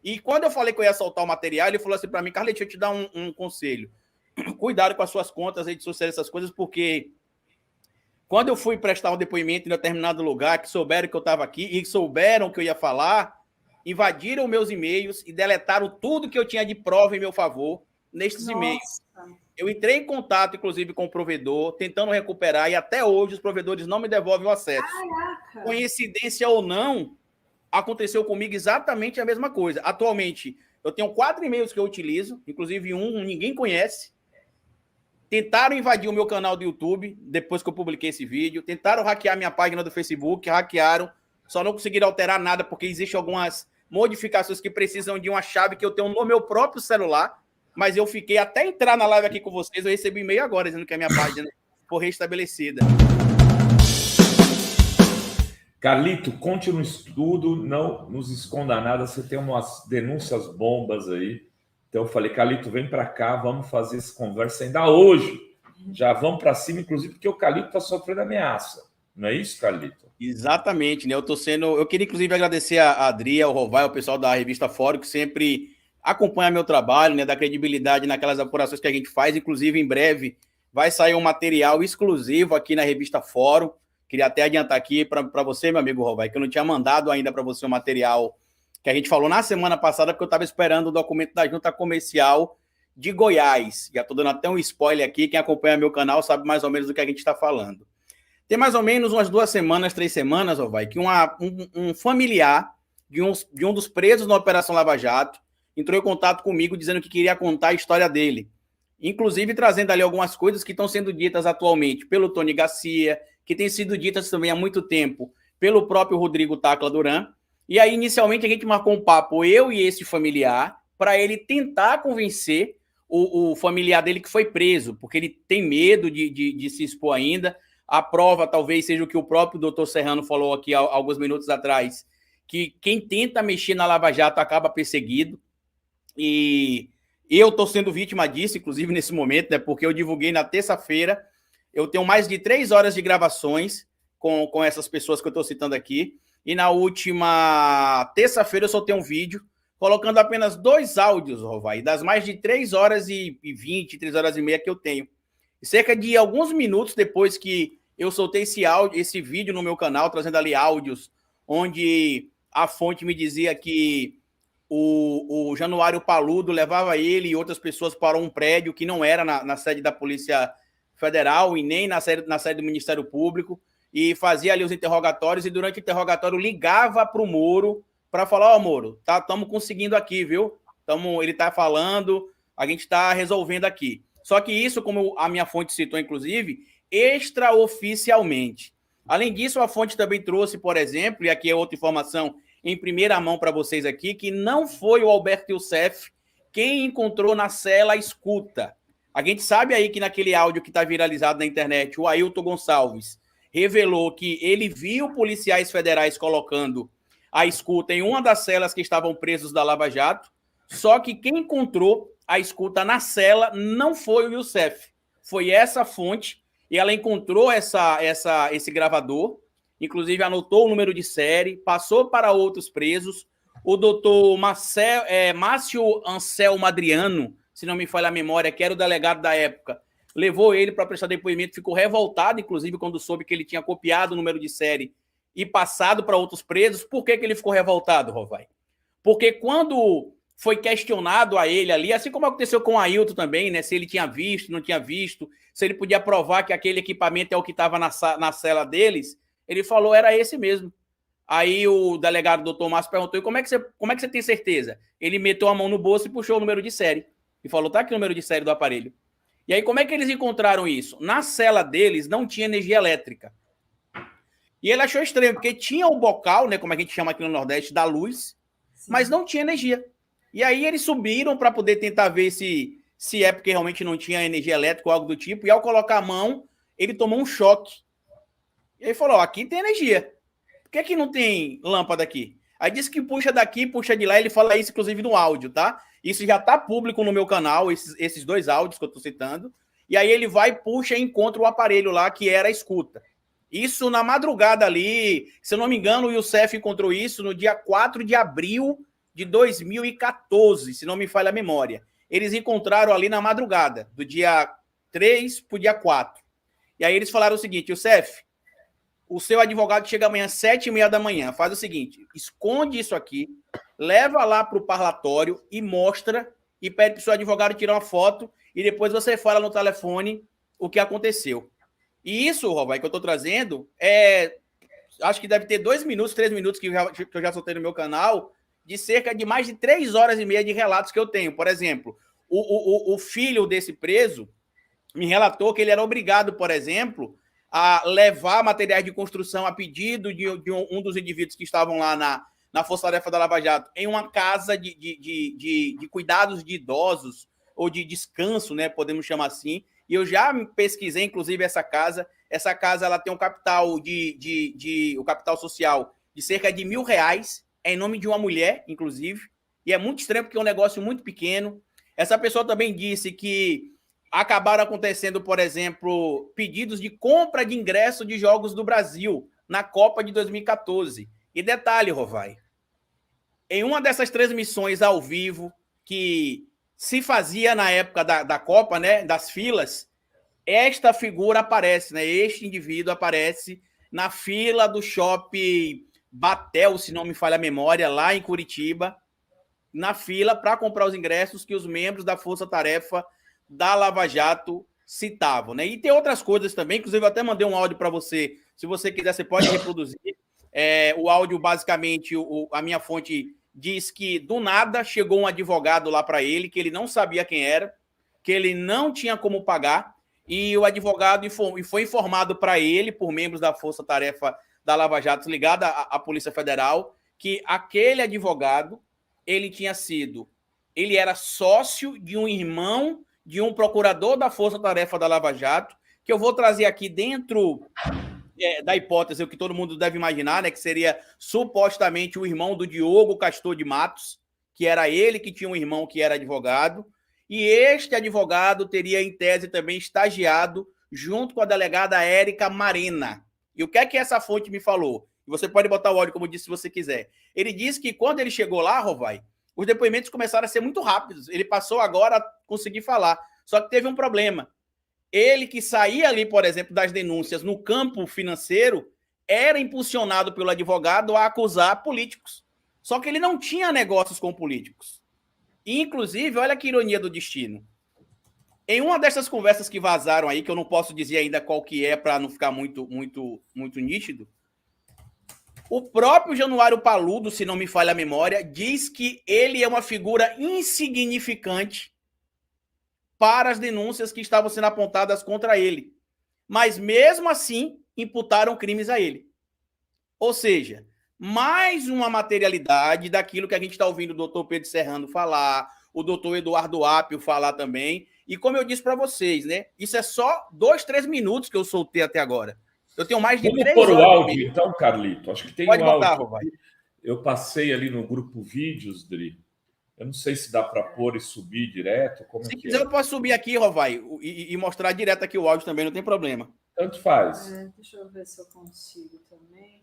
E quando eu falei que eu ia soltar o material, ele falou assim para mim, Carlito, deixa eu te dar um conselho. Cuidado com as suas contas, redes sociais, essas coisas, porque quando eu fui prestar um depoimento em determinado lugar, que souberam que eu estava aqui e souberam que eu ia falar, invadiram meus e-mails e deletaram tudo que eu tinha de prova em meu favor nestes e-mails. Eu entrei em contato, inclusive, com o provedor, tentando recuperar, e até hoje os provedores não me devolvem o acesso. Caraca. Coincidência ou não, aconteceu comigo exatamente a mesma coisa. Atualmente, eu tenho 4 e-mails que eu utilizo, inclusive um ninguém conhece. Tentaram invadir o meu canal do YouTube, depois que eu publiquei esse vídeo. Tentaram hackear minha página do Facebook, hackearam. Só não conseguiram alterar nada, porque existem algumas modificações que precisam de uma chave que eu tenho no meu próprio celular. Mas eu fiquei até entrar na live aqui com vocês, eu recebi e-mail agora, dizendo que a minha página foi restabelecida. Carlito, conte no estudo, não nos esconda nada, você tem umas denúncias bombas aí. Então eu falei, Carlito, vem para cá, vamos fazer essa conversa ainda hoje. Já vamos para cima, inclusive, porque o Carlito está sofrendo ameaça. Não é isso, Carlito? Exatamente, né? Eu queria, inclusive, agradecer a Adri, ao Rovai, ao pessoal da revista Fórum, que sempre acompanha meu trabalho, né? Dá credibilidade naquelas apurações que a gente faz. Inclusive, em breve, vai sair um material exclusivo aqui na revista Fórum. Queria até adiantar aqui para você, meu amigo Rovai, que eu não tinha mandado ainda para você o material que a gente falou na semana passada, porque eu estava esperando o documento da Junta Comercial de Goiás. Já estou dando até um spoiler aqui, quem acompanha meu canal sabe mais ou menos do que a gente está falando. Tem mais ou menos umas 2 semanas, 3 semanas, Rovai, que um familiar de um dos presos na Operação Lava Jato entrou em contato comigo dizendo que queria contar a história dele. Inclusive trazendo ali algumas coisas que estão sendo ditas atualmente pelo Tony Garcia, que têm sido ditas também há muito tempo pelo próprio Rodrigo Tacla Duran. E aí, inicialmente, a gente marcou um papo, eu e esse familiar, para ele tentar convencer o familiar dele que foi preso, porque ele tem medo de se expor ainda. A prova talvez seja o que o próprio doutor Serrano falou aqui há alguns minutos atrás, que quem tenta mexer na Lava Jato acaba perseguido. E eu estou sendo vítima disso, inclusive nesse momento, né, porque eu divulguei na terça-feira. Eu tenho mais de 3 horas de gravações com essas pessoas que eu estou citando aqui. E na última terça-feira eu soltei um vídeo colocando apenas 2 áudios, Rovai, das mais de 3 horas e 20, 3 horas e meia que eu tenho. E cerca de alguns minutos depois que eu soltei esse vídeo no meu canal, trazendo ali áudios, onde a fonte me dizia que o Januário Paludo levava ele e outras pessoas para um prédio que não era na sede da Polícia Federal e nem na sede do Ministério Público, e fazia ali os interrogatórios, e durante o interrogatório ligava para o Moro para falar, ó, Moro, estamos conseguindo aqui, viu? Ele está falando, a gente está resolvendo aqui. Só que isso, como a minha fonte citou, inclusive, extraoficialmente. Além disso, a fonte também trouxe, por exemplo, e aqui é outra informação em primeira mão para vocês aqui, que não foi o Alberto Youssef quem encontrou na cela a escuta. A gente sabe aí que naquele áudio que está viralizado na internet, o Ailton Gonçalves revelou que ele viu policiais federais colocando a escuta em uma das celas que estavam presos da Lava Jato, só que quem encontrou a escuta na cela não foi o Youssef, foi essa fonte, e ela encontrou esse gravador, inclusive anotou o número de série, passou para outros presos. O doutor Márcio Anselmo Adriano, se não me falha a memória, que era o delegado da época, levou ele para prestar depoimento, ficou revoltado, inclusive, quando soube que ele tinha copiado o número de série e passado para outros presos. Por que ele ficou revoltado, Rovai? Porque quando foi questionado a ele ali, assim como aconteceu com o Ailton também, né, se ele tinha visto, não tinha visto, se ele podia provar que aquele equipamento é o que estava na cela deles, ele falou, era esse mesmo. Aí o delegado doutor Márcio perguntou, como é que você tem certeza? Ele meteu a mão no bolso e puxou o número de série. E falou, tá aqui o número de série do aparelho. E aí, como é que eles encontraram isso? Na cela deles não tinha energia elétrica. E ele achou estranho, porque tinha o bocal, né, como a gente chama aqui no Nordeste, da luz, sim, mas não tinha energia. E aí eles subiram para poder tentar ver se é porque realmente não tinha energia elétrica ou algo do tipo, e ao colocar a mão, ele tomou um choque. E aí falou, aqui tem energia. Por que não tem lâmpada aqui? Aí disse que puxa daqui, puxa de lá, ele fala isso inclusive no áudio, tá? Isso já tá público no meu canal, esses 2 áudios que eu tô citando. E aí ele vai, puxa e encontra o aparelho lá, que era a escuta. Isso na madrugada ali, se eu não me engano, o Youssef encontrou isso no dia 4 de abril de 2014, se não me falha a memória. Eles encontraram ali na madrugada, do dia 3 para o dia 4. E aí eles falaram o seguinte: Youssef, o seu advogado chega amanhã às 7h30 da manhã. Faz o seguinte, esconde isso aqui, leva lá para o parlatório e mostra, e pede para o seu advogado tirar uma foto, e depois você fala no telefone o que aconteceu. E isso, Rovai, que eu estou trazendo, acho que deve ter 2 minutos, 3 minutos que eu já soltei no meu canal, de cerca de mais de 3 horas e meia de relatos que eu tenho. Por exemplo, o filho desse preso me relatou que ele era obrigado, por exemplo, a levar materiais de construção a pedido de um dos indivíduos que estavam lá na Força Tarefa da Lava Jato, em uma casa de cuidados de idosos, ou de descanso, né, podemos chamar assim. E eu já pesquisei, inclusive, essa casa. Essa casa ela tem um capital o capital social de cerca de R$1.000, é em nome de uma mulher, inclusive, e é muito estranho porque é um negócio muito pequeno. Essa pessoa também disse que acabaram acontecendo, por exemplo, pedidos de compra de ingresso de jogos do Brasil na Copa de 2014. E detalhe, Rovai, em uma dessas transmissões ao vivo que se fazia na época da Copa, né, das filas, esta figura aparece, né, este indivíduo aparece na fila do shopping Batel, se não me falha a memória, lá em Curitiba, na fila para comprar os ingressos que os membros da Força Tarefa da Lava Jato citavam, né? E tem outras coisas também, inclusive eu até mandei um áudio para você, se você quiser, você pode reproduzir. O áudio, basicamente, a minha fonte diz que do nada chegou um advogado lá para ele, que ele não sabia quem era, que ele não tinha como pagar, e o advogado foi informado para ele, por membros da Força Tarefa da Lava Jato ligada à Polícia Federal, que aquele advogado, ele era sócio de um irmão de um procurador da Força Tarefa da Lava Jato, que eu vou trazer aqui dentro da hipótese, o que todo mundo deve imaginar, né, que seria supostamente o irmão do Diogo Castor de Matos, que era ele que tinha um irmão que era advogado, e este advogado teria, em tese, também estagiado junto com a delegada Érica Marena. E o que é que essa fonte me falou? Você pode botar o áudio, como eu disse, se você quiser. Ele disse que quando ele chegou lá, Rovai, os depoimentos começaram a ser muito rápidos. Ele passou agora a conseguir falar. Só que teve um problema. Ele que saía ali, por exemplo, das denúncias no campo financeiro, era impulsionado pelo advogado a acusar políticos. Só que ele não tinha negócios com políticos. E, inclusive, olha que ironia do destino. Em uma dessas conversas que vazaram aí, que eu não posso dizer ainda qual que é para não ficar muito nítido, o próprio Januário Paludo, se não me falha a memória, diz que ele é uma figura insignificante para as denúncias que estavam sendo apontadas contra ele. Mas, mesmo assim, imputaram crimes a ele. Ou seja, mais uma materialidade daquilo que a gente está ouvindo o doutor Pedro Serrano falar, o doutor Eduardo Apio falar também. E como eu disse para vocês, né? Isso é só 2, 3 minutos que eu soltei até agora. Eu tenho mais de 3 horas. Vamos pôr o áudio, então, Carlito. Acho que tem Pode o botar, áudio. Rovai. Eu passei ali no grupo Vídeos, Dri. Eu não sei se dá para pôr e subir direto. Se quiser, eu posso subir aqui, Rovai, e mostrar direto aqui o áudio também, não tem problema. Tanto faz. Deixa eu ver se eu consigo também.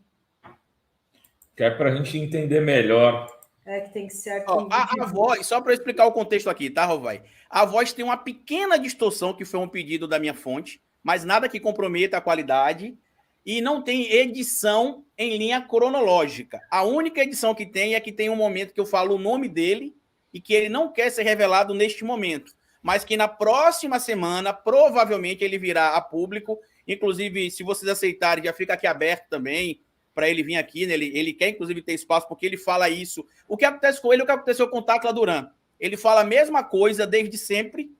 Que é para a gente entender melhor. Que tem que ser aqui. A voz, só para explicar o contexto aqui, tá, Rovai? A voz tem uma pequena distorção, que foi um pedido da minha fonte, mas nada que comprometa a qualidade, e não tem edição em linha cronológica. A única edição que tem é que tem um momento que eu falo o nome dele e que ele não quer ser revelado neste momento, mas que na próxima semana, provavelmente, ele virá a público. Inclusive, se vocês aceitarem, já fica aqui aberto também para ele vir aqui, né? Ele quer, inclusive, ter espaço, porque ele fala isso. O que acontece com ele, o que aconteceu com o Tacla Duran. Ele fala a mesma coisa desde sempre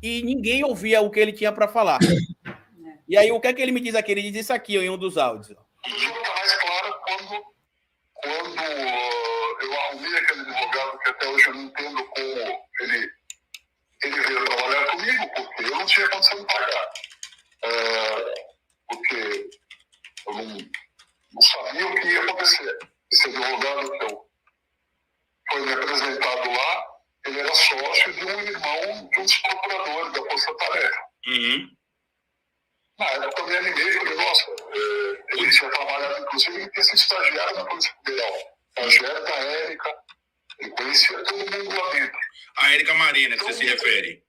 e ninguém ouvia o que ele tinha para falar. E aí, o que é que ele me diz aqui? Ele diz isso aqui em um dos áudios. Fica mais claro quando eu arrumei aquele advogado que até hoje eu não entendo como ele veio trabalhar comigo, porque eu não tinha condição de pagar. Porque eu não sabia o que ia acontecer. Esse advogado que foi me apresentado lá, ele era sócio de um irmão de um dos procuradores da Força Tarefa. Uhum. Na época eu me animei e falei, nossa, ele tinha trabalhado, inclusive, ele tinha sido estagiário na Polícia Federal. Estagiário da Érica, Ele conhecia todo mundo lá dentro. A Érica Marina, que você se refere.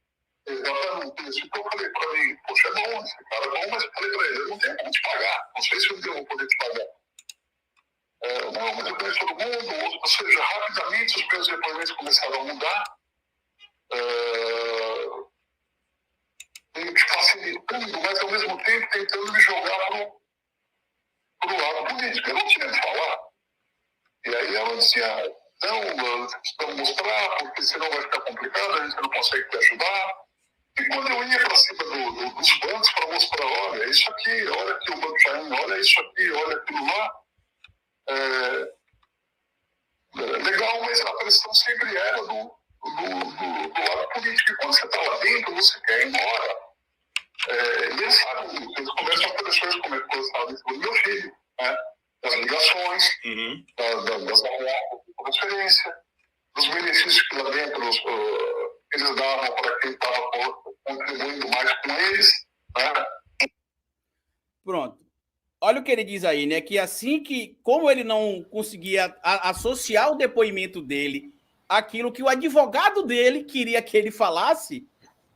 Exatamente. Isso que eu falei para mim, poxa, é bom, esse cara é bom, mas eu falei para ele, eu não tenho como te pagar. Não sei se um dia eu vou poder te pagar. Não, mas eu conheço todo mundo. Ou seja, rapidamente os meus depoimentos começaram a mudar. Facilitando, mas ao mesmo tempo tentando me jogar pro lado político. Eu não tinha de falar. E aí ela dizia, não, precisamos mostrar, porque senão vai ficar complicado, a gente não consegue te ajudar. E quando eu ia para cima dos bancos para mostrar, olha, isso aqui, olha aqui o Banco Chain, olha isso aqui, olha aquilo lá, legal, mas a pressão sempre era do lado político. E quando você está lá dentro, você quer ir embora. E eles sabem, eles começam a aparecer os comentários do meu filho, né? Das ligações, das de transferência, dos benefícios que lá dentro eles davam para quem estava contribuindo mais com eles. Né? Pronto. Olha o que ele diz aí, né? Que assim que, como ele não conseguia associar o depoimento dele àquilo que o advogado dele queria que ele falasse,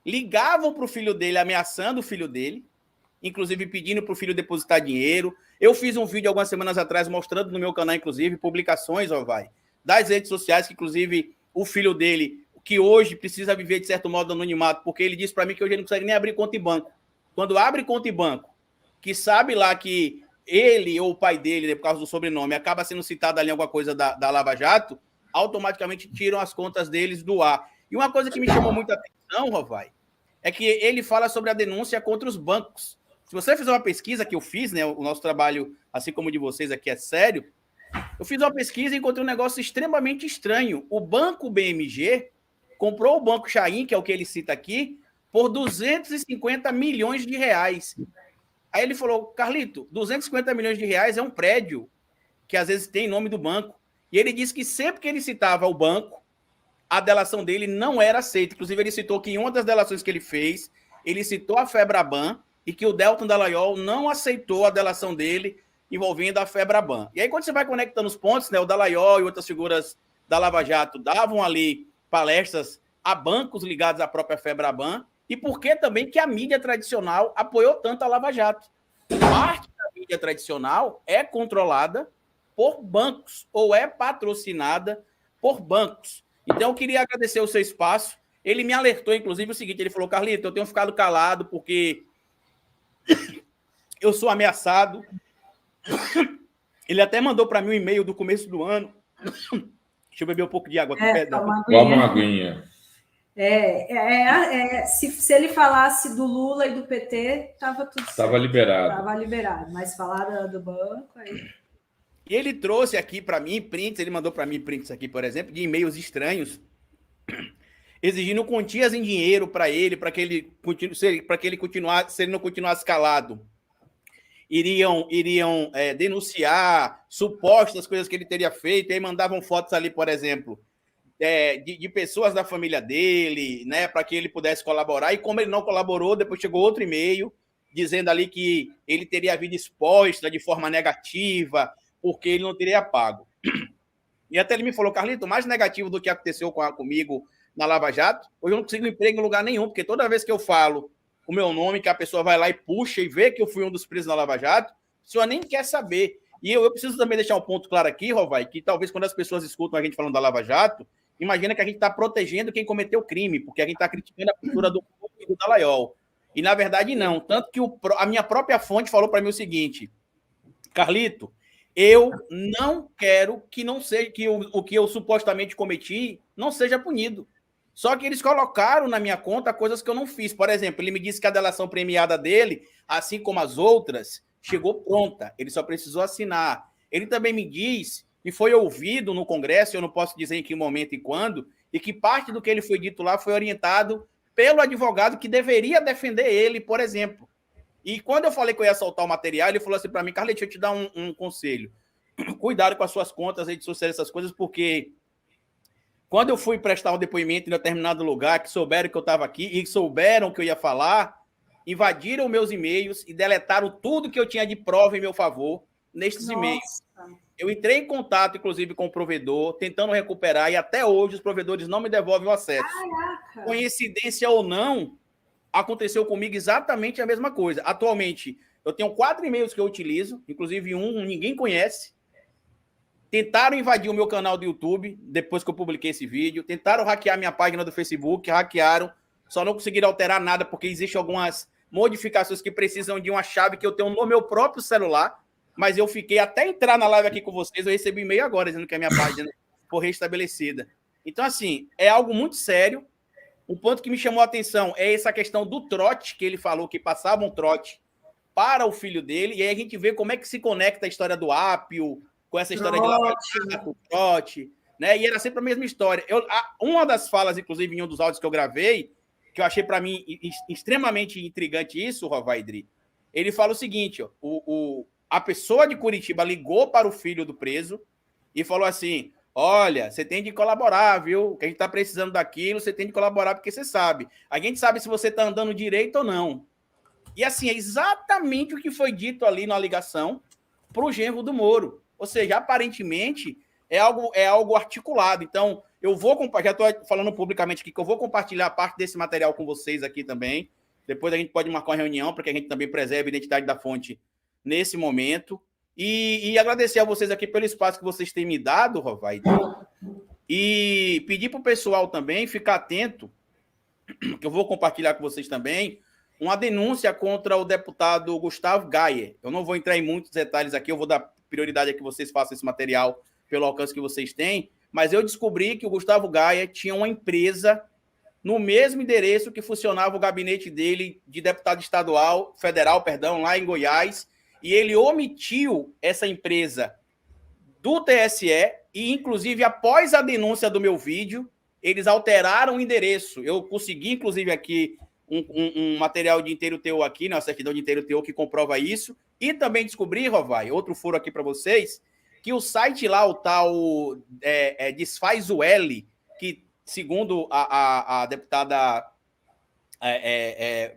ligavam para o filho dele, ameaçando o filho dele, inclusive pedindo para o filho depositar dinheiro. Eu fiz um vídeo algumas semanas atrás mostrando no meu canal, inclusive, publicações, das redes sociais, que inclusive o filho dele, que hoje precisa viver de certo modo anonimato, porque ele disse para mim que hoje ele não consegue nem abrir conta em banco. Quando abre conta em banco, que sabe lá que ele ou o pai dele, por causa do sobrenome, acaba sendo citado ali alguma coisa da Lava Jato, automaticamente tiram as contas deles do ar. E uma coisa que me chamou muita atenção, Rovai, é que ele fala sobre a denúncia contra os bancos. Se você fizer uma pesquisa que eu fiz, né, o nosso trabalho, assim como o de vocês aqui, é sério, eu fiz uma pesquisa e encontrei um negócio extremamente estranho. O Banco BMG comprou o Banco Chain, que é o que ele cita aqui, por 250 milhões de reais. Aí ele falou, Carlito, 250 milhões de reais é um prédio que às vezes tem nome do banco. E ele disse que sempre que ele citava o banco, a delação dele não era aceita. Inclusive, ele citou que em uma das delações que ele fez, ele citou a Febraban e que o Deltan Dallagnol não aceitou a delação dele envolvendo a Febraban. E aí, quando você vai conectando os pontos, né, o Dallagnol e outras figuras da Lava Jato davam ali palestras a bancos ligados à própria Febraban, e por que também que a mídia tradicional apoiou tanto a Lava Jato. Parte da mídia tradicional é controlada por bancos, ou é patrocinada por bancos. Então, eu queria agradecer o seu espaço. Ele me alertou, inclusive, o seguinte, ele falou, Carlito, eu tenho ficado calado porque eu sou ameaçado. Ele até mandou para mim um e-mail do começo do ano. Deixa eu beber um pouco de água aqui. Toma uma aguinha. Se ele falasse do Lula e do PT, estava tudo certo. Estava liberado. Estava liberado, mas falar do banco... Aí... E ele trouxe aqui para mim prints, ele mandou para mim prints aqui, por exemplo, de e-mails estranhos, exigindo quantias em dinheiro para ele, para que ele continuasse, se ele não continuasse calado, iriam denunciar supostas coisas que ele teria feito, e aí mandavam fotos ali, por exemplo, de pessoas da família dele, né, para que ele pudesse colaborar, e como ele não colaborou, depois chegou outro e-mail dizendo ali que ele teria a vida exposta de forma negativa, porque ele não teria pago. E até ele me falou, Carlito, mais negativo do que aconteceu comigo na Lava Jato, hoje eu não consigo emprego em lugar nenhum, porque toda vez que eu falo o meu nome, que a pessoa vai lá e puxa e vê que eu fui um dos presos na Lava Jato, a pessoa nem quer saber. E eu preciso também deixar um ponto claro aqui, Rovai, que talvez quando as pessoas escutam a gente falando da Lava Jato, imagina que a gente está protegendo quem cometeu o crime, porque a gente está criticando a postura do povo e do Dallagnol. E, na verdade, não. Tanto que a minha própria fonte falou para mim o seguinte, Carlito, eu não quero que não seja que o que eu supostamente cometi não seja punido. Só que eles colocaram na minha conta coisas que eu não fiz. Por exemplo, ele me disse que a delação premiada dele, assim como as outras, chegou pronta. Ele só precisou assinar. Ele também me diz que foi ouvido no Congresso, eu não posso dizer em que momento e quando, e que parte do que ele foi dito lá foi orientado pelo advogado que deveria defender ele, por exemplo. E quando eu falei que eu ia soltar o material, ele falou assim para mim, Carlito, deixa eu te dar um conselho. Cuidado com as suas contas, redes sociais, essas coisas, porque quando eu fui prestar um depoimento em determinado lugar, que souberam que eu estava aqui e souberam que eu ia falar, invadiram meus e-mails e deletaram tudo que eu tinha de prova em meu favor nestes e-mails. Eu entrei em contato, inclusive, com o provedor, tentando recuperar, e até hoje os provedores não me devolvem o acesso. Caraca. Coincidência ou não, aconteceu comigo exatamente a mesma coisa. Atualmente, eu tenho 4 e-mails que eu utilizo, inclusive um ninguém conhece. Tentaram invadir o meu canal do YouTube, depois que eu publiquei esse vídeo. Tentaram hackear minha página do Facebook, hackearam. Só não conseguiram alterar nada, porque existem algumas modificações que precisam de uma chave que eu tenho no meu próprio celular. Mas eu fiquei até entrar na live aqui com vocês, eu recebi e-mail agora, dizendo que a minha página foi restabelecida. Então, assim, é algo muito sério. O ponto que me chamou a atenção é essa questão do trote, que ele falou que passava um trote para o filho dele, e aí a gente vê como é que se conecta a história do Apio, com essa história de lavar o trote, né? E era sempre a mesma história. Uma das falas, inclusive, em um dos áudios que eu gravei, que eu achei para mim extremamente intrigante isso, Rovaidri, ele fala o seguinte, ó, a pessoa de Curitiba ligou para o filho do preso e falou assim, olha, você tem de colaborar, viu? Que a gente está precisando daquilo, você tem de colaborar porque você sabe. A gente sabe se você está andando direito ou não. E assim, é exatamente o que foi dito ali na ligação para o genro do Moro. Ou seja, aparentemente é algo articulado. Então, eu vou compartilhar, já estou falando publicamente aqui, que eu vou compartilhar parte desse material com vocês aqui também. Depois a gente pode marcar uma reunião para que a gente também preserve a identidade da fonte nesse momento. E agradecer a vocês aqui pelo espaço que vocês têm me dado, Rovai. E pedir para o pessoal também ficar atento, que eu vou compartilhar com vocês também, uma denúncia contra o deputado Gustavo Gayer. Eu não vou entrar em muitos detalhes aqui, eu vou dar prioridade a que vocês façam esse material pelo alcance que vocês têm, mas eu descobri que o Gustavo Gayer tinha uma empresa no mesmo endereço que funcionava o gabinete dele de deputado federal, lá em Goiás, e ele omitiu essa empresa do TSE e, inclusive, após a denúncia do meu vídeo, eles alteraram o endereço. Eu consegui, inclusive, aqui um material de inteiro teu aqui, né, uma certidão de inteiro teu que comprova isso, e também descobri, Rovai, outro furo aqui para vocês, que o site lá, o tal Desfaz o L, que, segundo a deputada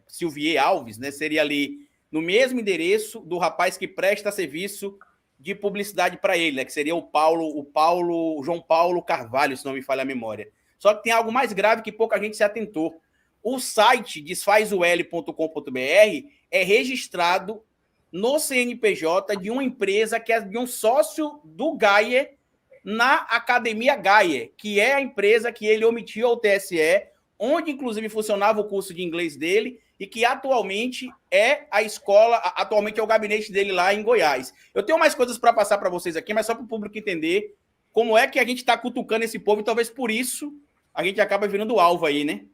Silvier Alves, né, seria ali no mesmo endereço do rapaz que presta serviço de publicidade para ele, né, que seria o João Paulo Carvalho, se não me falha a memória. Só que tem algo mais grave que pouca gente se atentou. O site desfazol.com.br é registrado no CNPJ de uma empresa que é de um sócio do Gayer na Academia Gayer, que é a empresa que ele omitiu ao TSE, onde inclusive funcionava o curso de inglês dele e que atualmente é a escola, atualmente é o gabinete dele lá em Goiás. Eu tenho mais coisas para passar para vocês aqui, mas só para o público entender como é que a gente está cutucando esse povo e talvez por isso a gente acaba virando alvo aí, né?